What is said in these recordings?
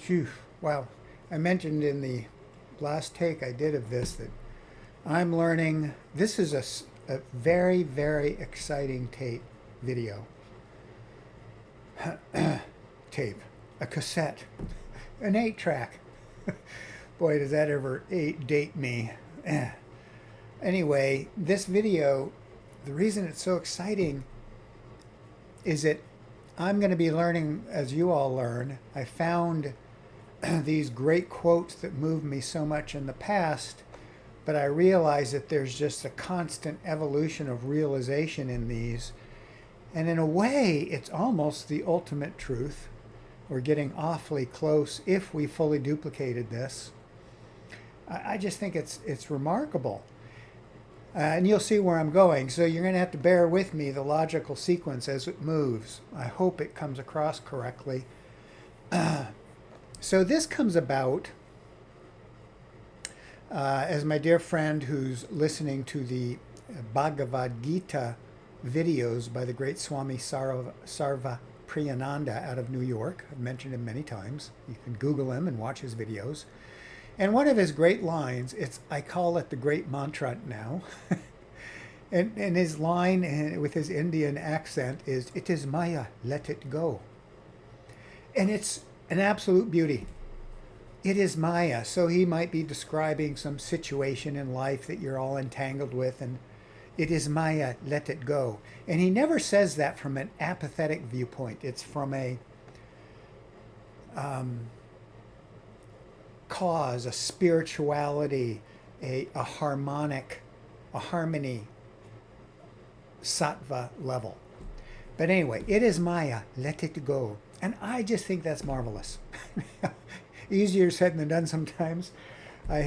Phew. Well, I mentioned in the last take I did of this that I'm learning. This is a very, very exciting video, tape, a cassette, an 8 track. Boy, does that ever date me. Anyway, this video, the reason it's so exciting is that I'm going to be learning as you all learn. I found these great quotes that moved me so much in the past, but I realize that there's just a constant evolution of realization in these. And in a way, it's almost the ultimate truth. We're getting awfully close if we fully duplicated this. I just think it's remarkable. And you'll see where I'm going. So you're going to have to bear with me the logical sequence as it moves. I hope it comes across correctly. So this comes about as my dear friend who's listening to the Bhagavad Gita videos by the great Swami Sarva Priyananda out of New York. I've mentioned him many times. You can Google him and watch his videos. And one of his great lines, I call it the great mantra now. and his line with his Indian accent is, "It is Maya, let it go." And it's an absolute beauty. It is Maya. So he might be describing some situation in life that you're all entangled with, and it is Maya, let it go. And he never says that from an apathetic viewpoint. It's from a cause, a spirituality, a harmony, sattva level. But anyway, it is Maya, let it go. And I just think that's marvelous. Easier said than done sometimes. I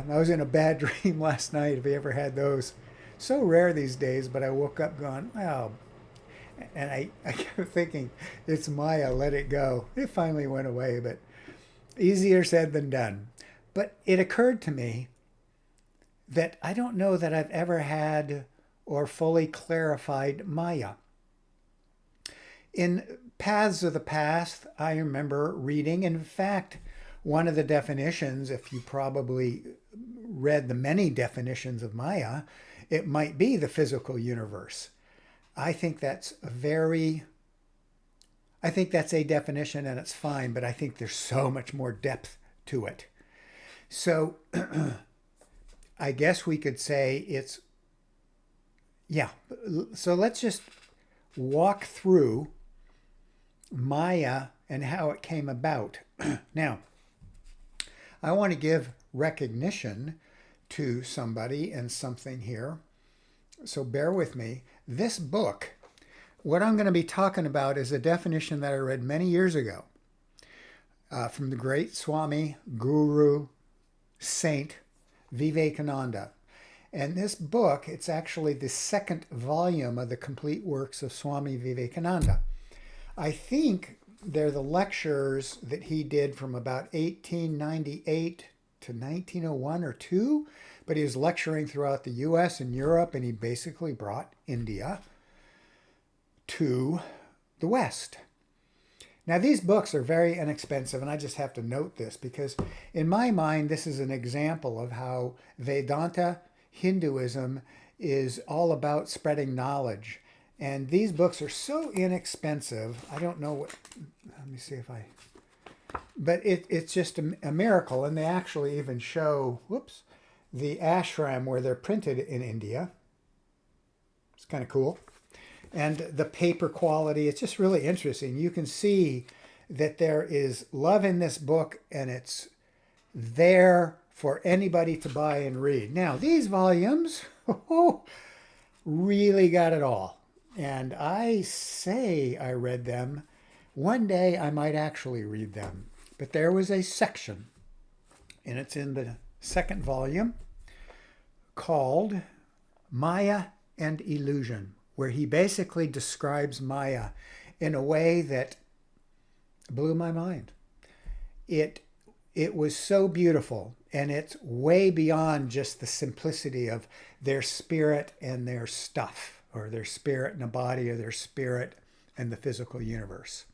was in a bad dream last night, if you ever had those. So rare these days, but I woke up going, oh. And I kept thinking, it's Maya, let it go. It finally went away, but easier said than done. But it occurred to me that I don't know that I've ever had or fully clarified Maya. In Paths of the Past, I remember reading, in fact, one of the definitions, if you probably read the many definitions of Maya, it might be the physical universe. I think that's a definition and it's fine, but I think there's so much more depth to it. So I guess we could say so let's just walk through Maya and how it came about. Now, I want to give recognition to somebody and something here. So bear with me. This book, what I'm going to be talking about is a definition that I read many years ago from the great Swami, Guru, Saint Vivekananda. And this book, it's actually the second volume of the complete works of Swami Vivekananda. I think they're the lectures that he did from about 1898 to 1901 or 2, but he was lecturing throughout the US and Europe, and he basically brought India to the West. Now, these books are very inexpensive, and I just have to note this because in my mind, this is an example of how Vedanta Hinduism is all about spreading knowledge. And these books are so inexpensive. I don't know let me see if but it's just a miracle. And they actually even show, the ashram where they're printed in India. It's kind of cool. And the paper quality, it's just really interesting. You can see that there is love in this book and it's there for anybody to buy and read. Now, these volumes really got it all. And I say I read them. One day I might actually read them. But there was a section, and it's in the second volume, called Maya and Illusion, where he basically describes Maya in a way that blew my mind. It was so beautiful, and it's way beyond just the simplicity of their spirit and their stuff, or their spirit and a body, or their spirit and the physical universe.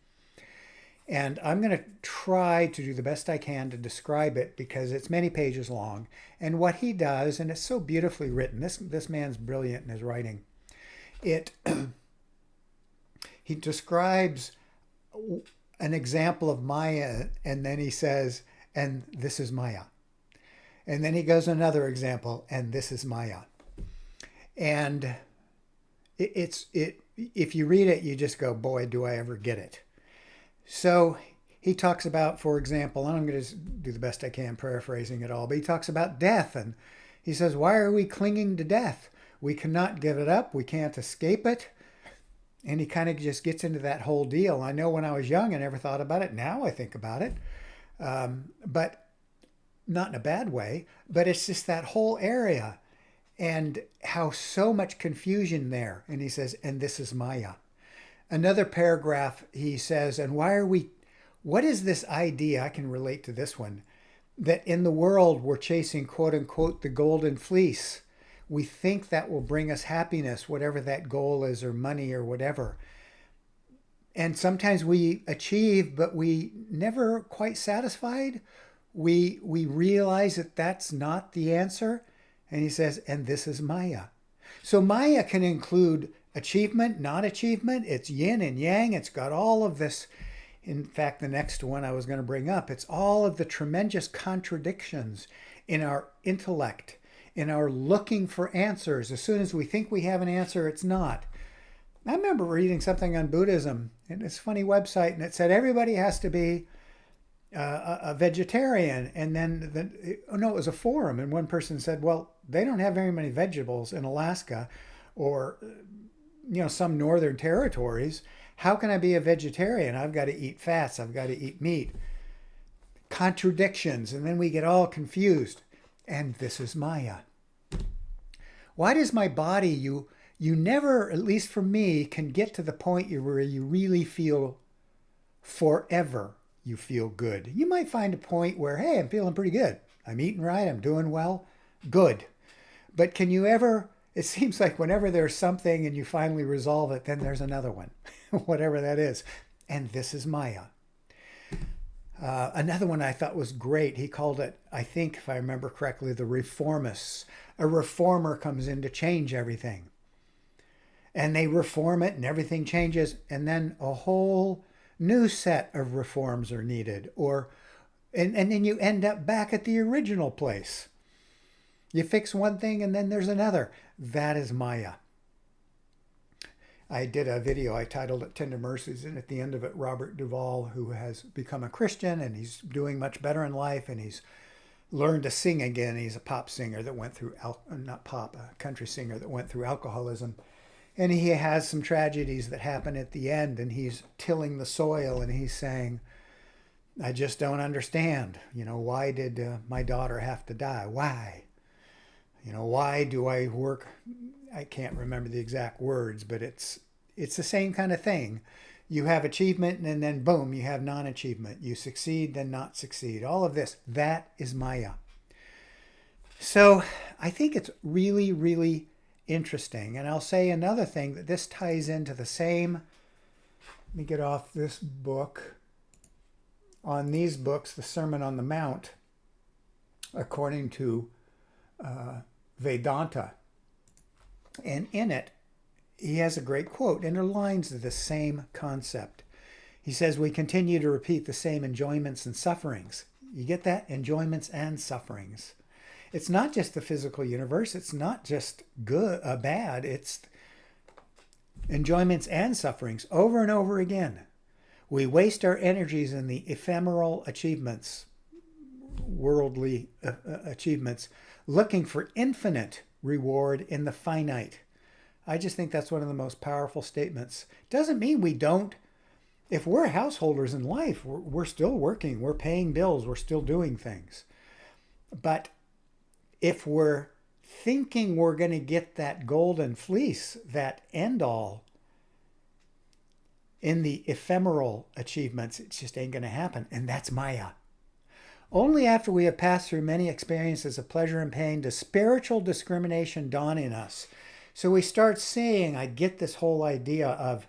And I'm going to try to do the best I can to describe it because it's many pages long. And what he does, and it's so beautifully written, this man's brilliant in his writing. He describes an example of Maya, and then he says, and this is Maya. And then he goes another example, and this is Maya. And if you read it, you just go, boy, do I ever get it. So he talks about, for example, and I'm going to do the best I can paraphrasing it all, but he talks about death. And he says, why are we clinging to death? We cannot give it up. We can't escape it. And he kind of just gets into that whole deal. I know when I was young, I never thought about it. Now I think about it. But not in a bad way. But it's just that whole area and how so much confusion there. And he says, and this is Maya. Another paragraph, he says, and what is this idea? I can relate to this one, that in the world we're chasing, quote unquote, the golden fleece. We think that will bring us happiness, whatever that goal is, or money, or whatever. And sometimes we achieve, but we never quite satisfied. We realize that that's not the answer. And he says, and this is Maya. So Maya can include achievement, not achievement. It's yin and yang. It's got all of this. In fact, the next one I was going to bring up, it's all of the tremendous contradictions in our intellect, in our looking for answers. As soon as we think we have an answer, it's not. I remember reading something on Buddhism, and it's a funny website, and it said everybody has to be a vegetarian. And then, it was a forum, and one person said, well, they don't have very many vegetables in Alaska or some northern territories. How can I be a vegetarian? I've got to eat fats. I've got to eat meat. Contradictions, and then we get all confused. And this is Maya. Why does my body, you never, at least for me, can get to the point where you really feel forever you feel good. You might find a point where, hey, I'm feeling pretty good. I'm eating right. I'm doing well. Good. But can you ever, it seems like whenever there's something and you finally resolve it, then there's another one, whatever that is. And this is Maya. Another one I thought was great. He called it, I think, if I remember correctly, the reformists. A reformer comes in to change everything. And they reform it and everything changes. And then a whole new set of reforms are needed. And then you end up back at the original place. You fix one thing and then there's another. That is Maya. I did a video, I titled it Tender Mercies, and at the end of it, Robert Duvall, who has become a Christian and he's doing much better in life and he's learned to sing again. He's a pop singer that went through, not pop, a country singer that went through alcoholism. And he has some tragedies that happen at the end, and he's tilling the soil and he's saying, I just don't understand. Why did my daughter have to die? Why? Why do I work? I can't remember the exact words, but it's the same kind of thing. You have achievement and then boom, you have non-achievement. You succeed, then not succeed. All of this, that is Maya. So I think it's really, really interesting. And I'll say another thing that this ties into the same. Let me get off this book. On these books, the Sermon on the Mount, according to Vedanta. And in it, he has a great quote, underlines the same concept. He says, we continue to repeat the same enjoyments and sufferings. You get that? Enjoyments and sufferings. It's not just the physical universe. It's not just good, bad. It's enjoyments and sufferings over and over again. We waste our energies in the ephemeral achievements, worldly achievements, looking for infinite reward in the finite. I just think that's one of the most powerful statements. Doesn't mean we don't. If we're householders in life, we're still working, we're paying bills, we're still doing things. But if we're thinking we're going to get that golden fleece, that end all, in the ephemeral achievements, it just ain't going to happen. And that's Maya. Only after we have passed through many experiences of pleasure and pain does spiritual discrimination dawn in us. So we start seeing, I get this whole idea of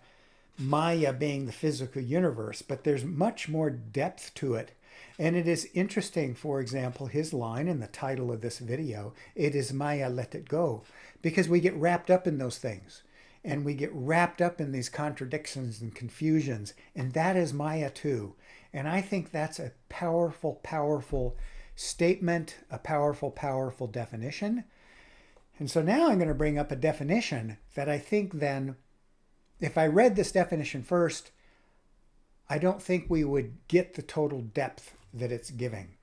Maya being the physical universe, but there's much more depth to it. And it is interesting, for example, his line in the title of this video, "It is Maya, let it go," because we get wrapped up in those things and we get wrapped up in these contradictions and confusions, and that is Maya too. And I think that's a powerful, powerful statement, a powerful, powerful definition. And so now I'm going to bring up a definition that I think then, if I read this definition first, I don't think we would get the total depth that it's giving.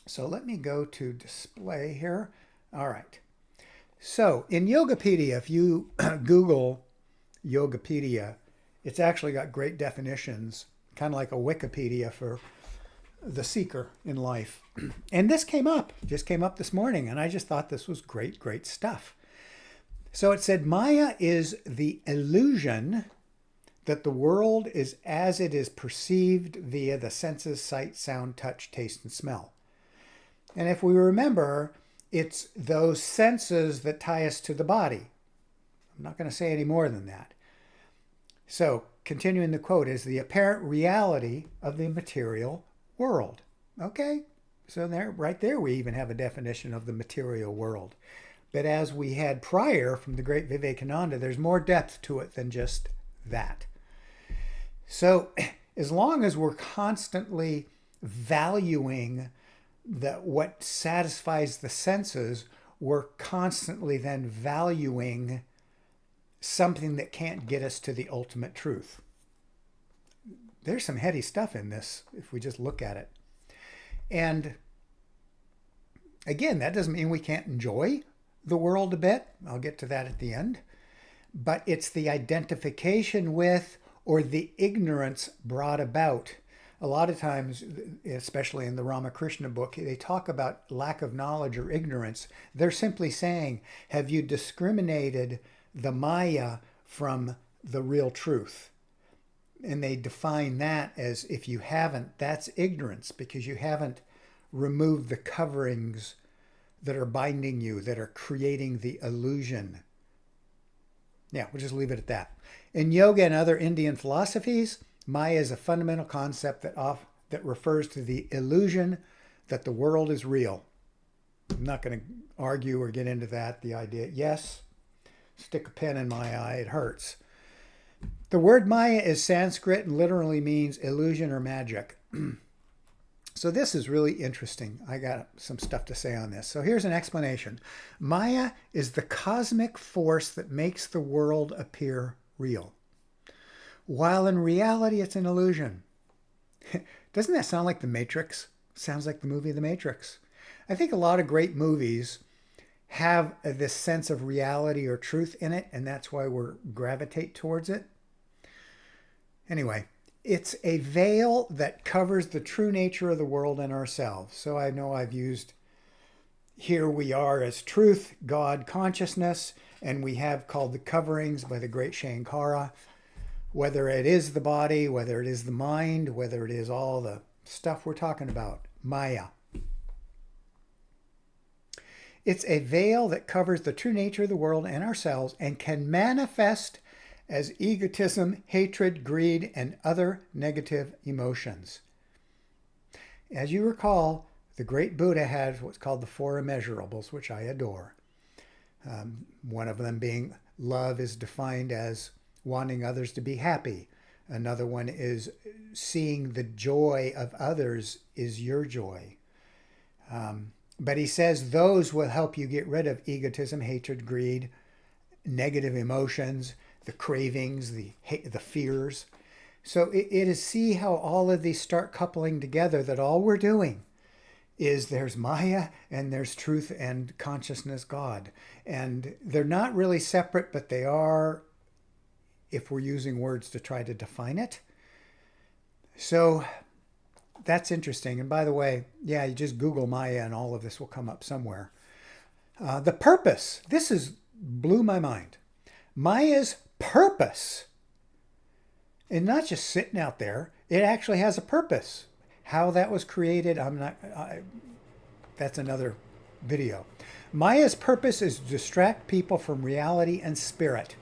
So let me go to display here. All right. So in Yogapedia, if you Google Yogapedia, it's actually got great definitions, kind of like a Wikipedia for the seeker in life. And this just came up this morning, and I just thought this was great, great stuff. So it said, Maya is the illusion that the world is as it is perceived via the senses, sight, sound, touch, taste, and smell. And if we remember, it's those senses that tie us to the body. I'm not going to say any more than that. So, continuing the quote, is the apparent reality of the material world. Okay, so right there we even have a definition of the material world. But as we had prior from the great Vivekananda, there's more depth to it than just that. So as long as we're constantly valuing what satisfies the senses, we're constantly then valuing something that can't get us to the ultimate truth. There's some heady stuff in this if we just look at it. And again, that doesn't mean we can't enjoy the world a bit. I'll get to that at the end. But it's the identification with or the ignorance brought about. A lot of times, especially in the Ramakrishna book, they talk about lack of knowledge or ignorance. They're simply saying, have you discriminated the Maya from the real truth? And they define that as, if you haven't, that's ignorance, because you haven't removed the coverings that are binding you, that are creating the illusion. Yeah, we'll just leave it at that. In yoga and other Indian philosophies, Maya is a fundamental concept that refers to the illusion that the world is real. I'm not going to argue or get into that. The idea, yes, stick a pen in my eye, it hurts. The word Maya is Sanskrit and literally means illusion or magic. So this is really interesting. I got some stuff to say on this. So here's an explanation. Maya is the cosmic force that makes the world appear real, while in reality it's an illusion. Doesn't that sound like The Matrix? Sounds like the movie The Matrix. I think a lot of great movies have this sense of reality or truth in it, and that's why we gravitate towards it. Anyway, it's a veil that covers the true nature of the world and ourselves. So I know I've used, here we are as truth, God, consciousness, and we have called the coverings by the great Shankara, whether it is the body, whether it is the mind, whether it is all the stuff we're talking about, Maya. It's a veil that covers the true nature of the world and ourselves and can manifest as egotism, hatred, greed, and other negative emotions. As you recall, the great Buddha had what's called the four immeasurables, which I adore. One of them being love is defined as wanting others to be happy. Another one is seeing the joy of others is your joy. But he says those will help you get rid of egotism, hatred, greed, negative emotions, the cravings, the fears. So it is see how all of these start coupling together, that all we're doing is there's Maya and there's truth and consciousness, God. And they're not really separate, but they are if we're using words to try to define it. So that's interesting. And by the way, yeah, you just Google Maya and all of this will come up somewhere. The purpose, blew my mind. Maya's purpose, and not just sitting out there, it actually has a purpose. How that was created, that's another video. Maya's purpose is to distract people from reality and spirit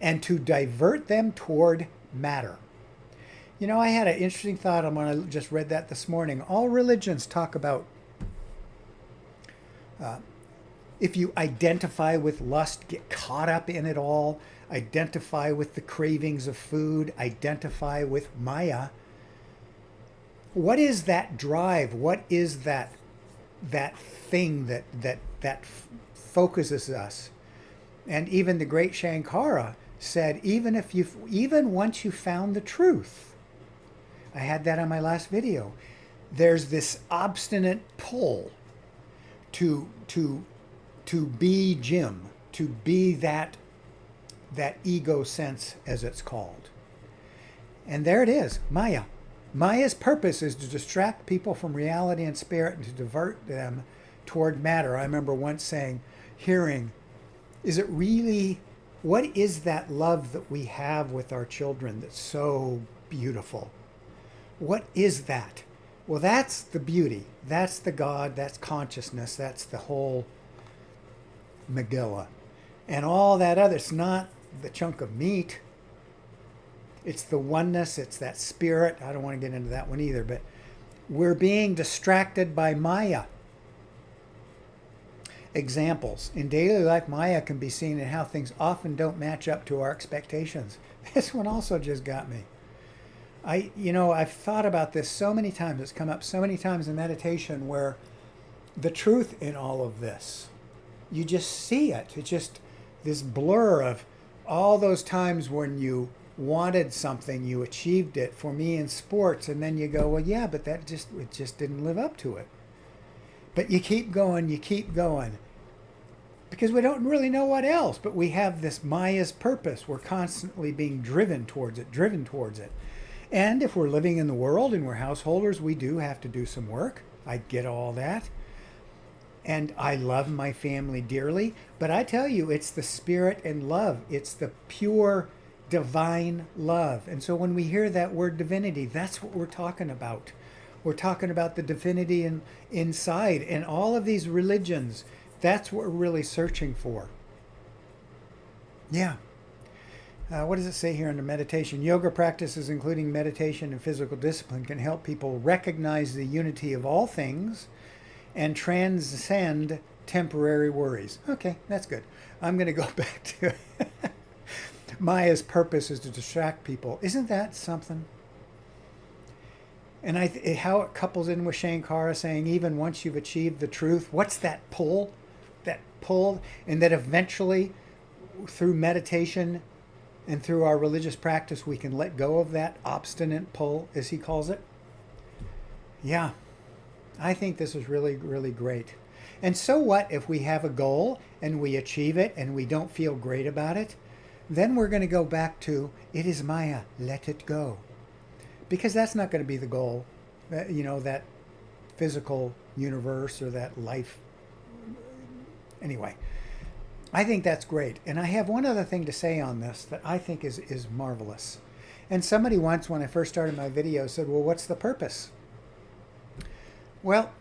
and to divert them toward matter. You know, I had an interesting thought when I just read that this morning. All religions talk about if you identify with lust, get caught up in it all, identify with the cravings of food, identify with Maya. What is that drive? What is that thing that focuses us? And even the great Shankara said, even once you found the truth, I had that on my last video, there's this obstinate pull to be Jim, to be that ego sense, as it's called. And there it is, Maya. Maya's purpose is to distract people from reality and spirit and to divert them toward matter. I remember once hearing, is it really, what is that love that we have with our children that's so beautiful? What is that? Well, that's the beauty. That's the God, that's consciousness, that's the whole Megillah. And all that other, it's not the chunk of meat. It's the oneness, it's that spirit. I don't want to get into that one either, but we're being distracted by Maya. Examples. In daily life, Maya can be seen in how things often don't match up to our expectations. This one also just got me. I've thought about this so many times. It's come up so many times in meditation where the truth in all of this, you just see it. It's just this blur of all those times when you wanted something, you achieved it. For me in sports, and then you go, well, yeah, but it just didn't live up to it. But you keep going, because we don't really know what else. But we have this Maya's purpose. We're constantly being driven towards it. And if we're living in the world and we're householders, we do have to do some work. I get all that. And I love my family dearly. But I tell you, it's the spirit and love. It's the pure divine love. And so when we hear that word divinity, that's what we're talking about. We're talking about the divinity inside. And all of these religions, that's what we're really searching for. Yeah. What does it say here under meditation? Yoga practices, including meditation and physical discipline, can help people recognize the unity of all things and transcend temporary worries. Okay, that's good. I'm going to go back to Maya's purpose is to distract people. Isn't that something? And how it couples in with Shankara saying, even once you've achieved the truth, what's that pull? That pull, and that eventually, through meditation and through our religious practice, we can let go of that obstinate pull, as he calls it. Yeah, I think this is really, really great. And so what if we have a goal and we achieve it and we don't feel great about it? Then we're going to go back to, it is Maya, let it go. Because that's not going to be the goal, that physical universe or that life. Anyway, I think that's great. And I have one other thing to say on this that I think is marvelous. And somebody once, when I first started my video, said, well, what's the purpose? Well,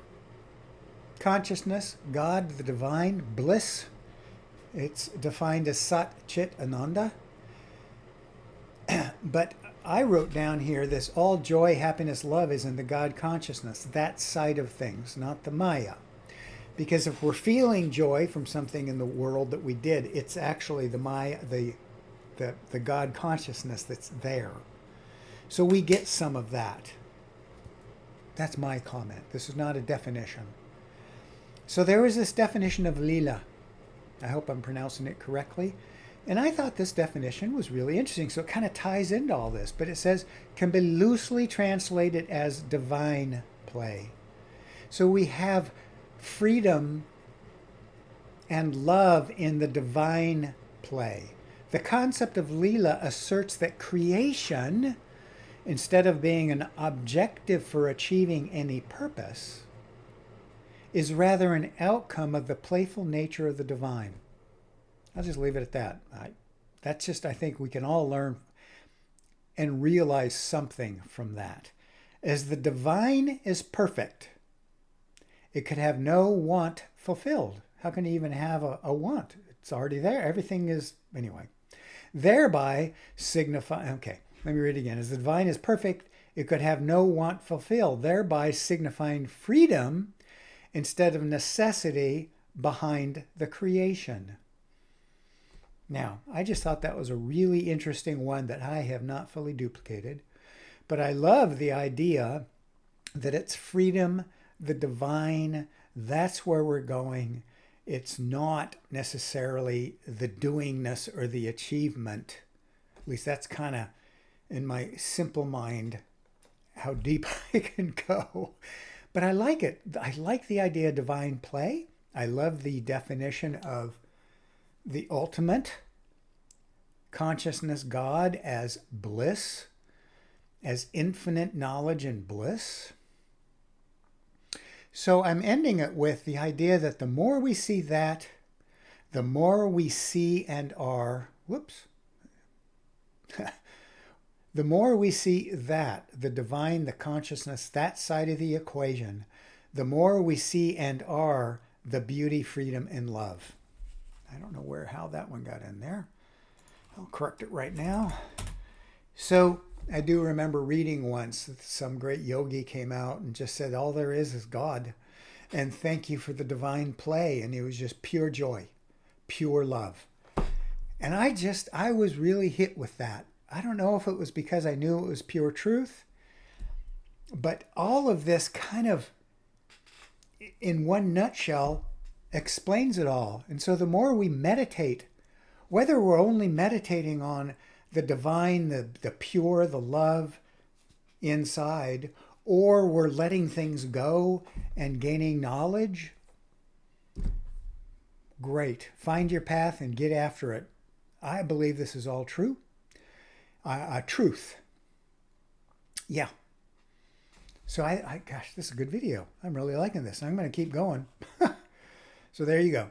consciousness, God, the divine, bliss. It's defined as Sat Chit Ananda. But I wrote down here this all joy, happiness, love is in the God consciousness, that side of things, not the Maya. Because if we're feeling joy from something in the world that we did, it's actually the Maya, the God consciousness that's there. So we get some of that. That's my comment. This is not a definition. So there is this definition of lila. I hope I'm pronouncing it correctly. And I thought this definition was really interesting. So it kind of ties into all this. But it says, can be loosely translated as divine play. So we have freedom and love in the divine play. The concept of lila asserts that creation, instead of being an objective for achieving any purpose, is rather an outcome of the playful nature of the divine. I'll just leave it at that. That's just, I think we can all learn and realize something from that. As the divine is perfect, it could have no want fulfilled. How can it even have a want? It's already there. Everything is, anyway. thereby signify. Okay, let me read it again. As the divine is perfect, it could have no want fulfilled, thereby signifying freedom instead of necessity behind the creation. Now, I just thought that was a really interesting one that I have not fully duplicated, but I love the idea that it's freedom, the divine, that's where we're going. It's not necessarily the doingness or the achievement. At least that's kind of, in my simple mind, how deep I can go. But I like it. I like the idea of divine play. I love the definition of the ultimate consciousness, God, as bliss, as infinite knowledge and bliss. So I'm ending it with the idea that the more we see that, the more we see and are, the more we see that, the divine, the consciousness, that side of the equation, the more we see and are the beauty, freedom, and love. I don't know how that one got in there. I'll correct it right now. So I do remember reading once that some great yogi came out and just said, all there is God. And thank you for the divine play. And it was just pure joy, pure love. And I was really hit with that. I don't know if it was because I knew it was pure truth, but all of this kind of, in one nutshell, explains it all. And so the more we meditate, whether we're only meditating on the divine, the pure, the love inside, or we're letting things go and gaining knowledge, great. Find your path and get after it. I believe this is all true. Truth. Yeah. So gosh, this is a good video. I'm really liking this. I'm going to keep going. So there you go.